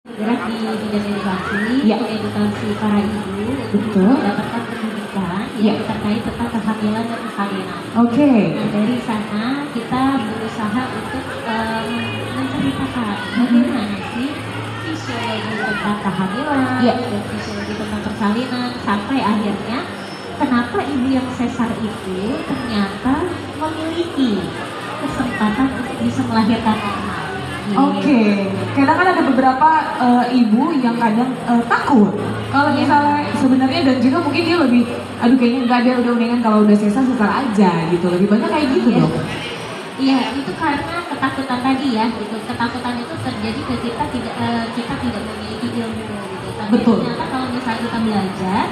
Gerak di bidang edukasi, Ya. edukasi para ibu Betul. untuk mendapatkan pendidikan yang terkait tentang kehamilan dan persalinan. Oke. Nah, dari sana kita berusaha untuk menceritakan bagaimana sih fisiologi tentang kehamilan Ya. dan fisiologi tentang persalinan, sampai akhirnya kenapa ibu yang sesar itu ternyata memiliki kesempatan untuk bisa melahirkan normal. Oke, kadang kan ada beberapa ibu yang kadang takut kalau Iya. misalnya sebenarnya, dan juga mungkin dia lebih, aduh kayaknya enggak, dia udah mendingan kalau udah sesar aja gitu, lebih banyak kayak gitu Iya. dong. Iya, itu karena ketakutan tadi ya, gitu. Ketakutan itu terjadi ketika kita tidak memiliki ilmu, gitu. Tapi Betul. ternyata kalau misalnya kita belajar,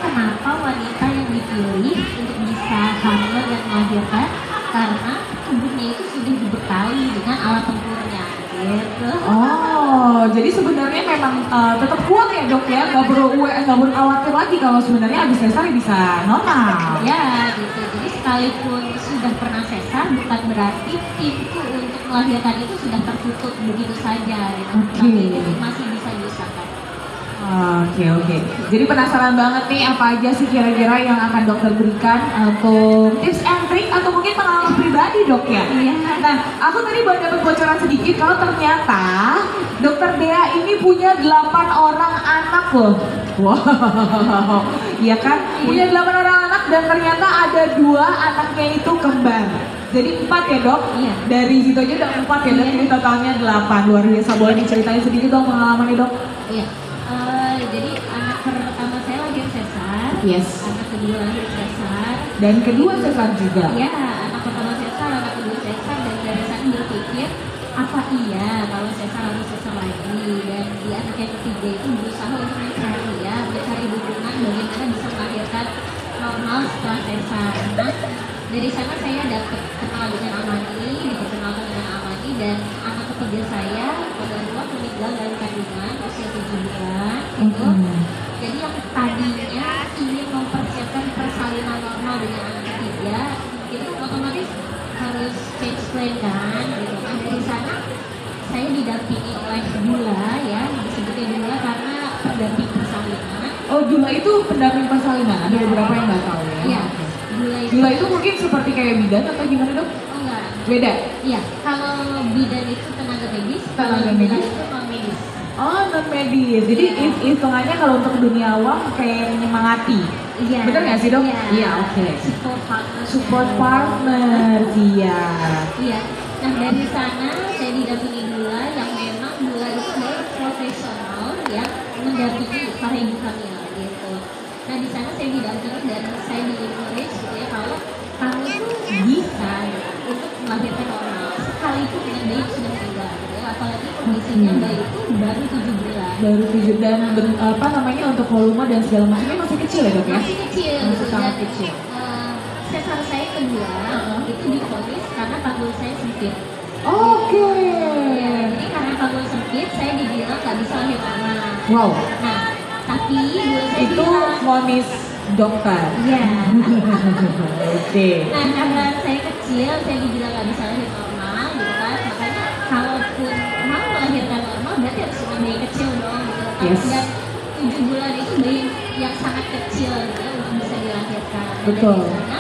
kenapa wanita yang dipilih untuk bisa hamil dan melahirkan, karena tubuhnya itu sudah dibekali dengan alat tempurnya, gitu. Oh, jadi sebenarnya memang tetap kuat ya dok ya, nggak perlu khawatir lagi kalau sebenarnya habis sesar bisa normal. Ya, gitu. Jadi sekalipun sudah pernah sesar, bukan berarti pintu untuk melahirkan itu sudah tertutup begitu saja, gitu. Oke. Tapi itu masih bisa diusahakan. Oke. Jadi penasaran banget nih apa aja sih kira-kira yang akan dokter berikan untuk tips and trick atau mungkin pengalaman pribadi dok ya? Iya. Nah, aku tadi baru dapat bocoran sedikit kalau ternyata dokter Dea ini punya 8 orang anak loh. Wow, iya kan? Punya 8 orang anak dan ternyata ada 2 anaknya itu kembar. Jadi 4 ya dok? Iya. Dari situ aja udah 4 ya dok, ini totalnya 8. Luar biasa, boleh diceritain sedikit dong pengalamannya dok? Iya. Jadi anak pertama saya lahir sesar, Yes. anak kedua lahir sesar, Dan kedua sesar juga. ya anak pertama sesar, anak kedua sesar, dan dari sana berpikir apa iya kalau sesar harus sesar lagi, dan di anak yang ketiga itu berusaha untuk mencari dukungan bagaimana bisa melahirkan normal setelah sesar. Nah, dari sana saya dapat kenal dengan Amani, diperkenalkan dengan Amani, dan anak ketiga saya pada waktu meninggal dalam kandungan usia 7 bulan itu. Jadi yang tadinya ingin mempersiapkan persalinan normal dengan anak ketiga itu otomatis harus change plan kan gitu. Nah, dari sana saya didampingi oleh Dula, ya disebutnya Dula karena pendamping persalinan. Oh, Dula itu pendamping persalinan. Ada beberapa yang nggak tahu ya. Iya, Dula itu mungkin seperti kayak bidan atau gimana dok? oh enggak. Beda. Iya, kalau bidan itu tenaga medis, Tenaga kalau Dula medis. itu non medis. Oh, non medis. Jadi Iya. hitungannya kalau untuk dunia awam kayak menyemangati. Iya. Bener nggak sih dok? Iya. Iya, oke. Support partner. Support partner, iya. Iya. Nah, dari sana saya didampingi Dula yang memang Dula itu adalah profesional yang mendampingi para ibu hamil gitu. Nah, di sana saya didampingi dan saya di-encourage gitu ya kalau kamu tuh bisa untuk melahirkan normal sekalipun dengan bayi itu sudah meninggal gitu ya. Apalagi kondisinya bayi itu baru 7 bulan. Baru 7 dan apa namanya untuk volume dan segala macamnya masih kecil ya dok ya? Masih kecil Masih gitu. sangat Dan, kecil. sesar saya kedua itu divonis karena panggul saya sempit. Oke. Ya, jadi karena panggul sempit saya dibilang nggak bisa lahir normal. Wow. Nah, tapi dulu saya Itu bilang, vonis dokter. iya. Oke. Nah, karena saya kecil, saya dibilang nggak bisa lahir normal, gitu kan. Makanya kalaupun mau melahirkan normal, berarti harus dengan bayi kecil dong, gitu. Yes. Dan 7 bulan itu bayi yang sangat kecil, gitu ya, untuk bisa dilahirkan. Dan Betul. dari sana,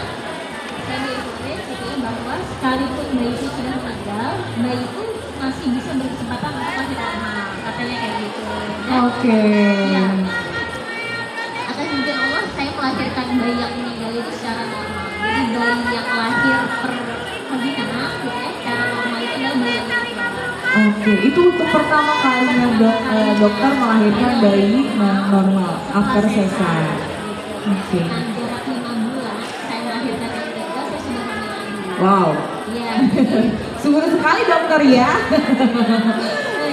saya diinfokan gitu ya, bahwa sekalipun bayi itu sudah meninggal, bayi itu masih bisa berkesempatan untuk lahir normal, katanya kayak gitu. Dan, Oke. iya, atas izin Allah saya melahirkan bayi yang meninggal itu secara normal. Jadi bayi yang lahir per pembinaan gitu ya, secara normal itu adalah bayi yang meninggal. Oke, itu untuk pertama kalinya dokter melahirkan bayi normal after sesar. Oke. Nah, jarak 5 bulan saya melahirkan yang ketiga, saya sudah hamil lagi. Wow. Iya. Subur sekali dokter ya.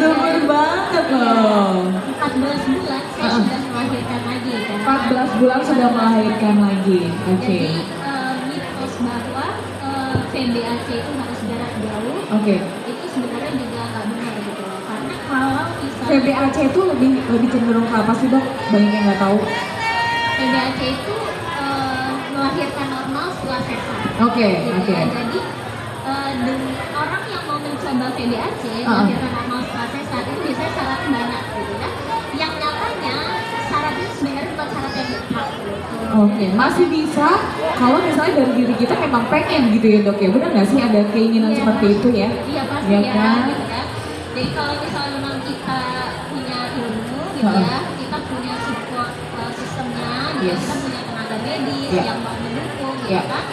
Subur banget loh. 14 bulan saya sudah melahirkan lagi kan. 14 bulan sudah melahirkan lagi. Oke. Jadi mitos bahwa VBAC itu harus jarak jauh Oke. itu sebenarnya juga nggak benar gitu loh. Karena kalau misalnya VBAC itu lebih cenderung ke apa sih dok? Banyak yang nggak tahu. VBAC itu melahirkan normal setelah sesar. Oke, Gitu oke. ya. Jadi orang yang mau mencoba VBAC melahirkan normal setelah sesar itu biasanya syaratnya banyak. Oke, masih bisa kalau misalnya dari diri kita memang pengen gitu ya dok ya, benar nggak sih ada keinginan seperti itu ya? Iya pasti Ya ya, kan? gitu kan. Jadi kalau misalnya memang kita punya ilmu gitu ya, kita punya support sistemnya, gitu, Yes. kita punya tenaga medis Ya. yang mau mendukung, gitu Ya. kan.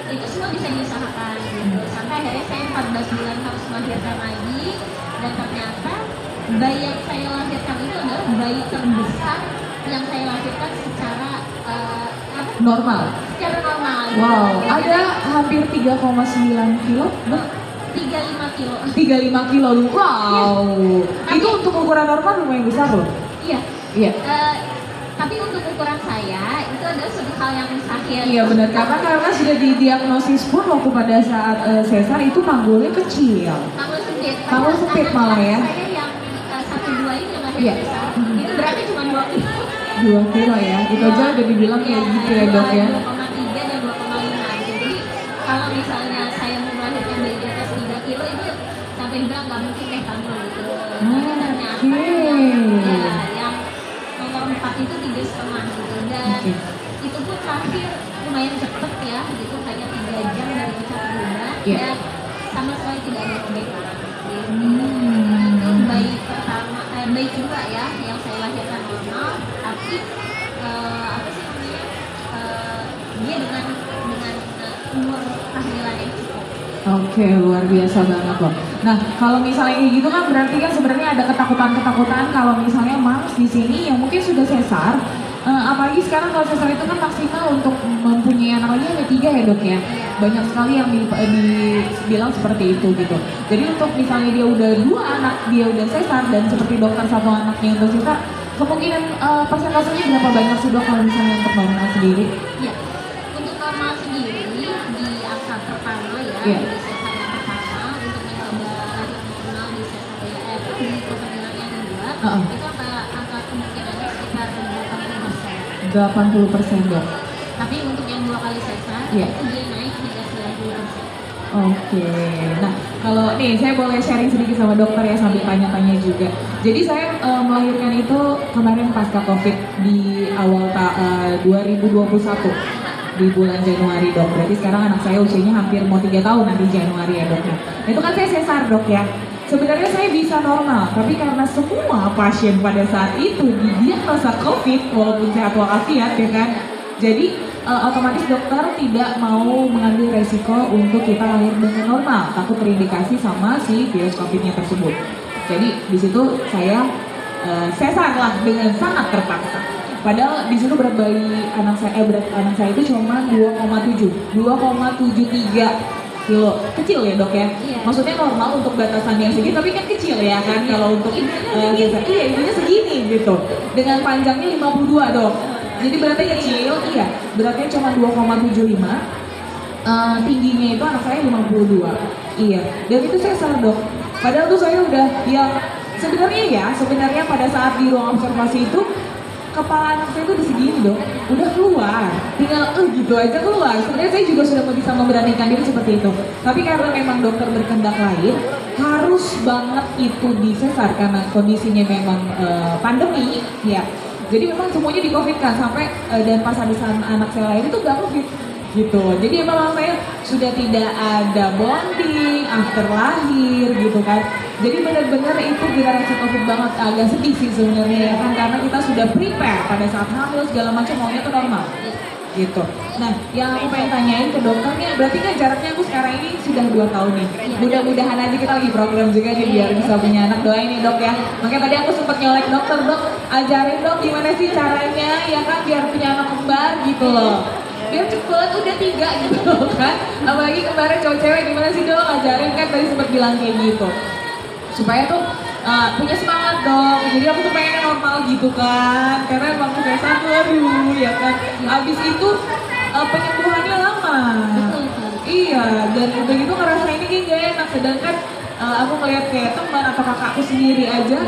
Itu semua bisa diusahakan gitu. Sampai akhirnya saya 14 bulan harus melahirkan lagi, dan ternyata bayi yang saya lahirkan itu adalah bayi terbesar yang saya lahirkan secara apa? Normal. Secara normal. Wow, Gitu. ada hampir 3,9 kilo, dok. 35 kilo. 35 kilo, wow. Itu untuk ukuran normal lumayan besar loh. Iya. Iya. Tapi untuk ukuran saya itu adalah suatu hal yang mustahil. Iya benar, karena sudah didiagnosis pun waktu pada saat sesar itu panggulnya kecil. Panggul sempit. Panggul sempit malah ya. Saya yang 1-2 ini yang lahir Iya. besar. Itu berarti cuma 2 kilo. 2 kilo ya, itu aja udah dibilang kayak gitu ya dok ya. 2,3 dan 2,5 gitu. Jadi kalau misalnya saya mau melahirkan bayi di atas 3 kilo itu sampai bilang nggak mungkin deh kamu gitu. Tapi ternyata yang nomor 4 itu 3,5 gitu. Dan itu pun lahir lumayan cepet ya, gitu hanya 3 jam dari ucap bunda dan sama sekali tidak ada perbedaan. Itu bayi pertama, bayi kedua ya yang saya lahirkan normal, tapi apa sih namanya, dia dengan umur kehamilan yang cukup. Oke, luar biasa banget loh. Nah, kalau misalnya kayak gitu kan berarti kan sebenarnya ada ketakutan-ketakutan kalau misalnya moms di sini yang mungkin sudah sesar, apalagi sekarang kalau sesar itu kan maksimal untuk mempunyai anak lagi hanya 3 ya dok ya. Banyak sekali yang dibilang seperti itu gitu. Jadi untuk misalnya dia udah 2 anak, dia udah sesar dan seperti dokter 1 anaknya untuk sesar, kemungkinan persentasenya berapa banyak sih dok kalau misalnya untuk normal sendiri? Iya. Untuk normal sendiri di angka pertama ya, Iya. di sesar yang pertama untuk mencoba lahir normal di sesar di kehamilan yang kedua, itu angka kemungkinannya sekitar 80%. 80% dok. Tapi untuk yang 2 kali sesar Iya. itu dia naik hingga 90%. Oke, nah kalau nih saya boleh sharing sedikit sama dokter ya sambil tanya-tanya juga. Jadi saya melahirkan itu kemarin pasca COVID di awal 2021 di bulan Januari dok. Berarti sekarang anak saya usianya hampir mau 3 tahun nanti Januari ya dok. Nah, itu kan saya sesar dok ya. Sebenarnya saya bisa normal, tapi karena semua pasien pada saat itu didiagnosa COVID walaupun sehat walafiat ya kan. Jadi otomatis dokter tidak mau mengambil resiko untuk kita lahir dengan normal, takut terindikasi sama si virus COVID-nya tersebut. Jadi di situ saya sesar lah dengan sangat terpaksa. Padahal di situ berat anak saya itu cuma 2,73 kilo, kecil ya dok ya. Iya. Maksudnya normal untuk batasan yang segini, tapi kan kecil ya kan kalau untuk sesar. Iya, ibunya segini gitu. Dengan panjangnya 52 dok. Jadi beratnya kecil, iya. Beratnya cuma 2,75. Tingginya itu anak saya 52. Iya. Dan itu sesar dok. Padahal tuh saya udah yang sebenarnya pada saat di ruang observasi itu kepala anak saya itu udah segini dok, udah keluar, tinggal gitu aja keluar. Sebenarnya saya juga sudah bisa memberanikan diri seperti itu, tapi karena memang dokter berkehendak lain, harus banget itu disesar karena kondisinya memang pandemi, ya. Jadi memang semuanya di COVID kan sampai dan pas ada anak saya lahir itu gak COVID gitu. Jadi memang saya sudah tidak ada bonding after lahir gitu kan. Jadi benar-benar itu generasi COVID banget, agak sedih sih sebenarnya ya kan, karena kita sudah prepare pada saat hamil segala macam maunya tuh normal gitu. Nah, yang aku pengen tanyain ke dokternya, berarti kan jaraknya aku sekarang ini sudah 2 tahun nih. Mudah-mudahan aja kita lagi program juga nih biar bisa punya anak, doain nih dok ya. Makanya tadi aku sempat nyolek dokter, dok ajarin dok gimana sih caranya ya kan biar punya anak kembar gitu loh. Biar cepet udah 3 gitu kan. Apalagi kemarin cowok cewek gimana sih dok, ajarin kan tadi sempat bilang kayak gitu. Supaya tuh punya semangat dong, jadi aku tuh pengen normal gitu kan, karena emang saya satu aduh ya kan, abis itu penyembuhannya lama. Iya, dan udah gitu ngerasa ini kayak gak enak, sedangkan aku ngeliat kayak teman atau kakakku sendiri aja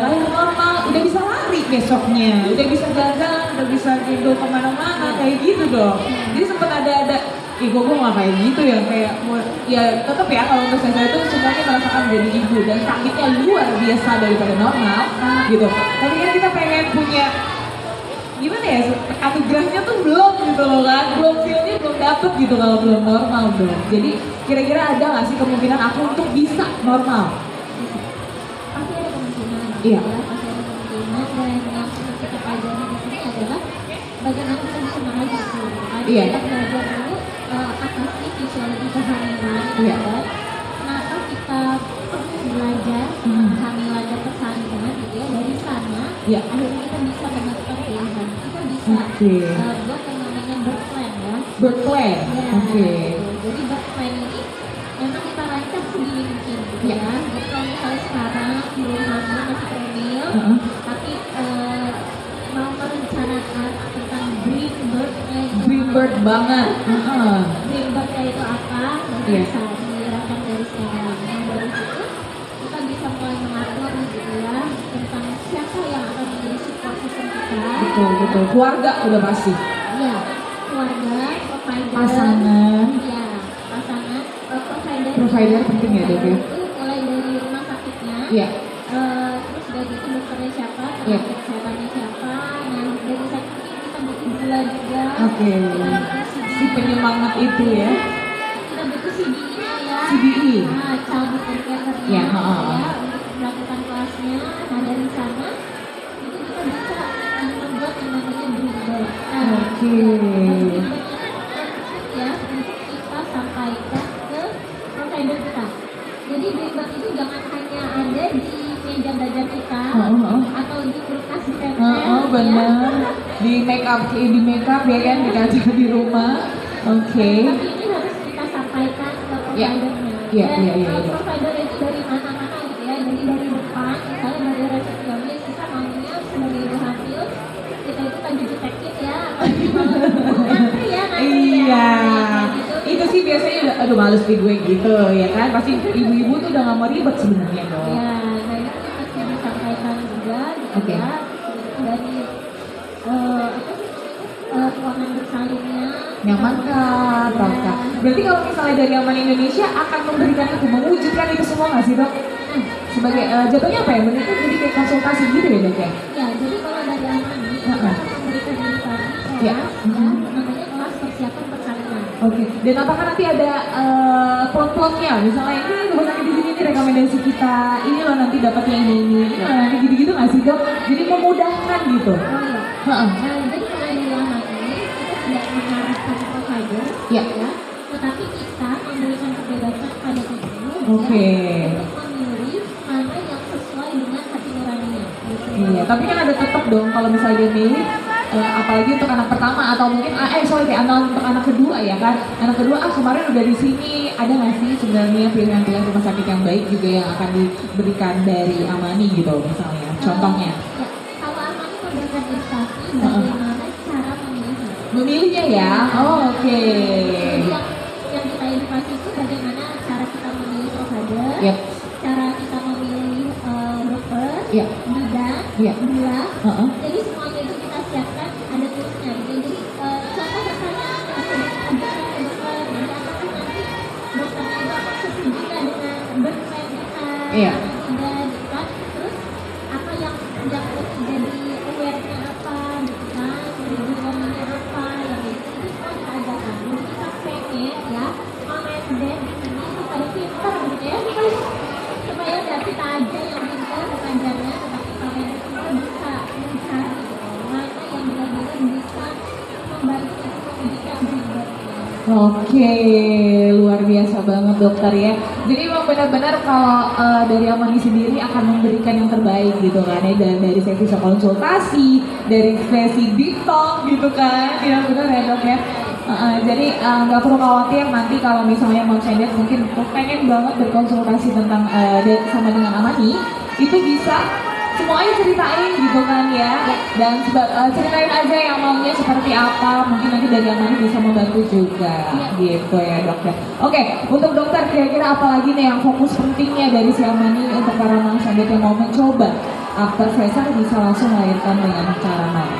lahir normal, udah bisa lari besoknya, udah bisa jalan, udah bisa gitu kemana-mana kayak gitu dong. Jadi sempet ada gue gak kayak gitu ya, kayak ya tetap ya kalau untuk saya itu semuanya merasakan menjadi ibu dan sakitnya luar biasa daripada normal gitu. Tapi kan kita pengen punya gimana ya, anugerahnya tuh belum gitu loh kan, belum feelnya belum dapet gitu kalau belum normal dong. Jadi kira-kira ada nggak sih kemungkinan aku untuk bisa normal? Pasti ada kemungkinan. Iya. Ya, pasti ada kemungkinan dan yang perlu kita pelajari di sini adalah bagaimana kita bisa mengajar dulu. Kan? Iya. Kita belajar dulu apa sih fisiologi kehamilan. Iya. Ya. Kenapa kita perlu belajar kehamilan dan persalinan gitu ya, dari sana Iya. akhirnya kita bisa menentukan pilihan, kita bisa Oke. buat yang namanya birth plan ya. Birth plan. Ya, Oke. jadi birth plan ini memang kita rancang sedini mungkin gitu Ya. ya. Jadi kalau misalnya sekarang belum hamil masih hamil, tapi mau merencanakan tentang dream birth itu Dream birth banget. dream birth itu apa, jadi Iya. bisa dirancang dari sekarang. Nah, dari situ kita bisa mulai mengatur gitu ya tentang siapa yang akan menjadi support system kita. Betul betul. Keluarga udah pasti. Iya, keluarga, provider, Pasangan. ya, pasangan, provider. Provider penting ya, Dok, ya? Itu mulai dari rumah sakitnya. Iya. Terus dari itu dokternya siapa, Iya. tenaga kesehatannya siapa. Nah, dari sana kita butuh gula juga. Oke. Kita butuh Si penyemangat itu ya. kita butuh CBE-nya ya. CBE. Nah, child educator-nya Ya, ya, untuk melakukan kelasnya. Nah, dari sana itu kita bisa membuat yang namanya breeder. Nah, Oke. ya, untuk kita sampaikan ke provider kita. Jadi breeder itu jangan hanya ada di meja belajar kita atau di kulkas di tempel, Benar. Di make up ya kan, di kaca di rumah. Oke. tapi ini harus kita sampaikan ke Ya. providernya. Ya, Dan ya, ya, ya. provider itu dari mana-mana gitu ya, jadi dari depan, misalnya dari resepsionis kita maunya sebagai ibu hamil, kita itu kan jadi teknik ya, ngantri ya, Iya. gitu. Itu sih biasanya udah, aduh males di gue gitu ya kan. Pasti ibu-ibu tuh udah gak mau ribet sebenarnya dong. Ya, nah itu mesti disampaikan juga gitu Oke. ya, dari ruangan bersalinnya. Nyaman kah, Ya. Kak? Berarti kalau misalnya dari Aman Indonesia akan memberikan itu, mewujudkan itu semua nggak sih, Dok? Sebagai jatuhnya apa ya? Benar itu jadi kayak konsultasi gitu ya, Dok ya? Ya, jadi kalau dari Amani kita akan memberikan ini tadi kelas, Ya. namanya kelas persiapan persalinan. Oke. Dan apakah nanti ada plot-plotnya? Misalnya ini rumah sakit di sini ini rekomendasi kita, ini loh nanti dapatnya ini loh nanti gitu-gitu nggak sih, Dok? Jadi memudahkan gitu. Oh iya. Heeh. Nah, jadi kalau dari Amani kita tidak mengarahkan provider, Ya. tetapi kita memberikan kebebasan kepada ibu Oke. untuk memilih mana yang sesuai dengan hati nuraninya. Gitu. Iya, tapi kan ada tetap dong kalau misalnya dia milih, apalagi untuk anak pertama atau mungkin untuk anak kedua ya kan. Anak kedua kemarin udah di sini, ada nggak sih sebenarnya pilihan-pilihan rumah sakit yang baik juga yang akan diberikan dari Amani gitu misalnya, contohnya. Ya, kalau Amani memberikan instansi bagaimana cara memilihnya. Memilihnya ya, oh, oke. Jadi yang kita edukasi itu bagaimana cara kita memilih provider, Yap. cara kita memilih dokter, Yap. bidan, Yap. gula. Heeh. Jadi semuanya itu kita siapkan ada tipsnya. Jadi contoh misalnya kita ajukan ke dokter, jadi apakah nanti dokternya itu akan setuju nggak dengan birth plan kita? Iya. Tidak, gitu kan? Terus apa yang mesti jadi aware-nya apa, gitu kan? Requirement-nya apa, yang itu semua kita ajarkan. Jadi kita pengen ya, mama dan dad di sini itu pada pintar gitu ya, supaya nggak kita aja yang pintar pengajarnya, tetapi kalian itu bisa mencari gitu, mana yang benar-benar bisa membantu kita mendidik juga. Oke, luar biasa banget dokter ya. Jadi memang benar-benar kalau dari Amani sendiri akan memberikan yang terbaik gitu kan ya, dari sesi konsultasi, dari sesi deep talk gitu kan, ya benar ya dok ya. Jadi nggak perlu khawatir nanti kalau misalnya Mom Sendet mungkin pengen banget berkonsultasi tentang sama dengan Amani, itu bisa semuanya ceritain gitu kan ya, dan ceritain aja yang maunya seperti apa, mungkin nanti dari Amani bisa membantu juga gitu ya dokter. Oke, untuk dokter kira-kira apa lagi nih yang fokus pentingnya dari si Amani untuk para Mom Sendet yang mau mencoba after sesar bisa langsung melahirkan dengan cara mana?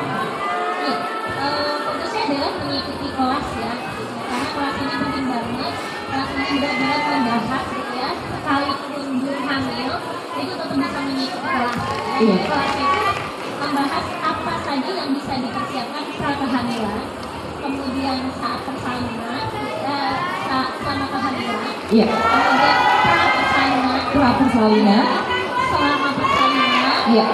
Fokusnya adalah mengikuti kelas ya, karena kelas ini penting banget. Kelas ini benar-benar membahas gitu ya, sekalipun belum hamil itu tetap bisa mengikuti kelas. Iya. Kelas itu membahas apa saja lagi yang bisa dipersiapkan saat kehamilan, kemudian saat persalinan, saat sama kehamilan, Iya. kemudian Pra persalinan. selama persalinan, Iya.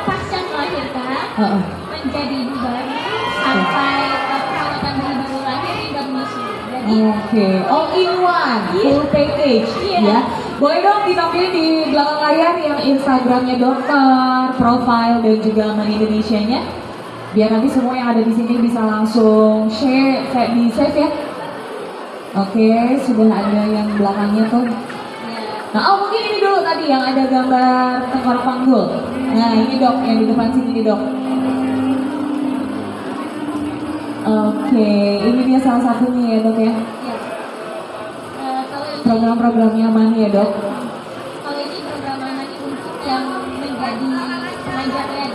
pasca melahirkan, Heeh. menjadi ibu baru, sampai perawatan bayi baru lahir hingga menyusui. Jadi Oke, all in one, full package, Iya. ya. Boleh dong ditampilin di belakang layar yang Instagramnya dokter, profile dan juga Aman Indonesia-nya. Biar nanti semua yang ada di sini bisa langsung share, di save ya. Oke, sudah ada yang belakangnya tuh. Nah, mungkin ini dulu tadi yang ada gambar tengkorak panggul. Nah, ini dok, yang di depan sini nih dok. Oke, ini dia salah satunya ya dok ya. kalau ini Program-programnya Mani ya dok. kalau ini program Amani untuk yang menjadi pengajar ya,